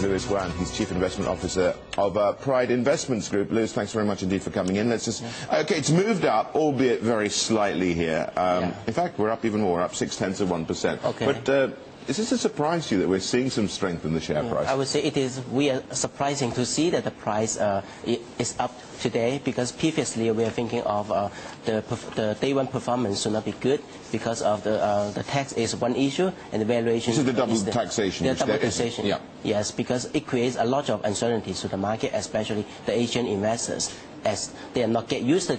Lewis Guan. He's Chief Investment Officer of Pride Investments Group. Lewis, thanks very much indeed for coming in. Okay, it's moved up, albeit very slightly here. In fact, we're up even more, up 0.6%. Okay. But is this a surprise to you that we're seeing some strength in the share price? I would say it is. We are surprising to see that the price is up today, because previously we are thinking of the day one performance should not be good because of the tax is one issue and the valuation. This is the double taxation. The double taxation. Yeah. Yes, because it creates a lot of uncertainties to the market, especially the Asian investors, as they are not get used to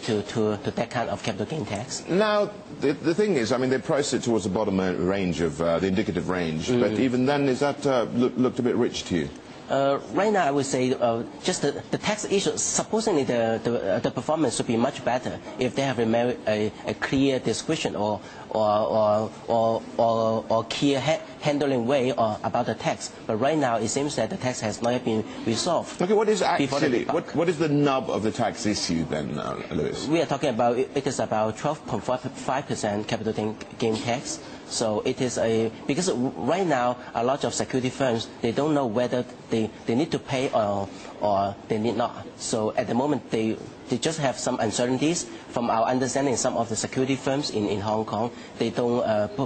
that kind of capital gain tax. Now, the thing is, I mean, they priced it towards the bottom range of the indicative range, but even then, is that looked a bit rich to you? Right now, I would say just the tax issue, supposedly the performance should be much better if they have a clear description or clear handling way about the tax. But right now, it seems that the tax has not yet been resolved. Okay, what is actually what is the nub of the tax issue then, Lewis? We are talking about it is about 12.5% capital gain tax. So it is because right now a lot of security firms, they don't know whether they need to pay or they need not. So at the moment they just have some uncertainties. From our understanding, some of the security firms in Hong Kong, they don't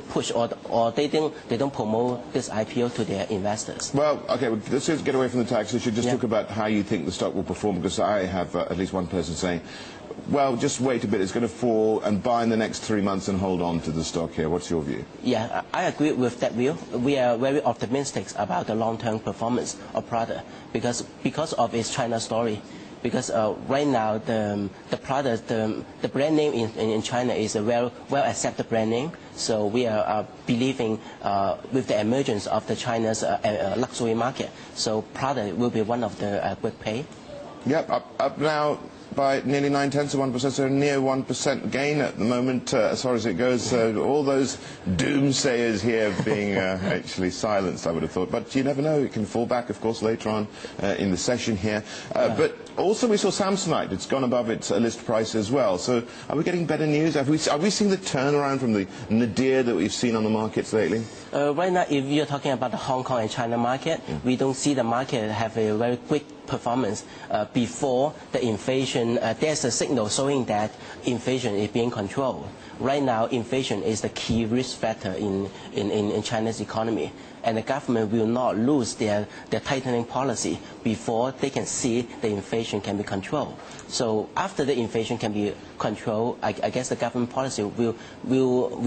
push or they don't promote this IPO to their investors. Well, okay, let's just get away from the tax issue. Just talk about how you think the stock will perform, because I have at least one person saying, well, just wait a bit, it's going to fall, and buy in the next 3 months and hold on to the stock here. What's your view? Yeah, I agree with that view. We are very optimistic about the long-term performance of Prada because of its China story. Because right now the Prada, the brand name in China is a well accepted brand name. So we are believing with the emergence of the China's luxury market. So Prada will be one of the good pay. Yep, up now by nearly 0.9%, so near 1% gain at the moment as far as it goes. All those doomsayers here being actually silenced, I would have thought. But you never know, it can fall back, of course, later on in the session here. But also we saw Samsonite, it's gone above its list price as well. So are we getting better news? Are we seeing the turnaround from the nadir that we've seen on the markets lately? Right now, if you're talking about the Hong Kong and China market, we don't see the market have a very quick performance before the inflation. There's a signal showing that inflation is being controlled. Right now, inflation is the key risk factor in China's economy. And the government will not lose their tightening policy before they can see the inflation can be controlled. So after the inflation can be controlled, I guess the government policy will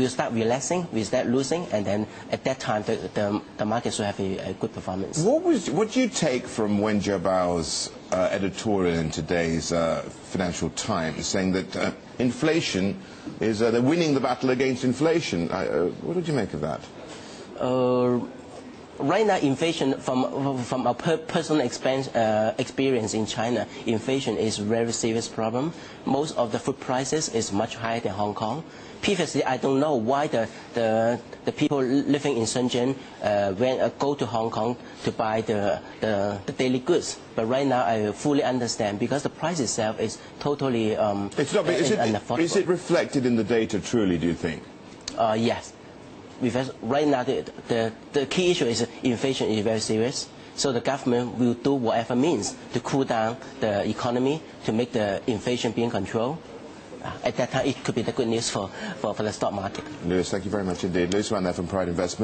start relaxing, will start losing, and then at that time the market should have a good performance. What do you take from Wen Jiabao's editorial in today's Financial Times, saying that inflation is they're winning the battle against inflation? What did you make of that? Right now, inflation, from our personal experience in China, inflation is a very serious problem. Most of the food prices is much higher than Hong Kong. Previously, I don't know why the people living in Shenzhen go to Hong Kong to buy the daily goods. But right now, I fully understand, because the price itself is totally unaffordable. Is it reflected in the data truly, do you think? Yes. Because right now, the key issue is inflation is very serious. So the government will do whatever means to cool down the economy, to make the inflation being controlled. At that time, it could be the good news for the stock market. Lewis, thank you very much indeed. Lewis Guan there from Pride Investments.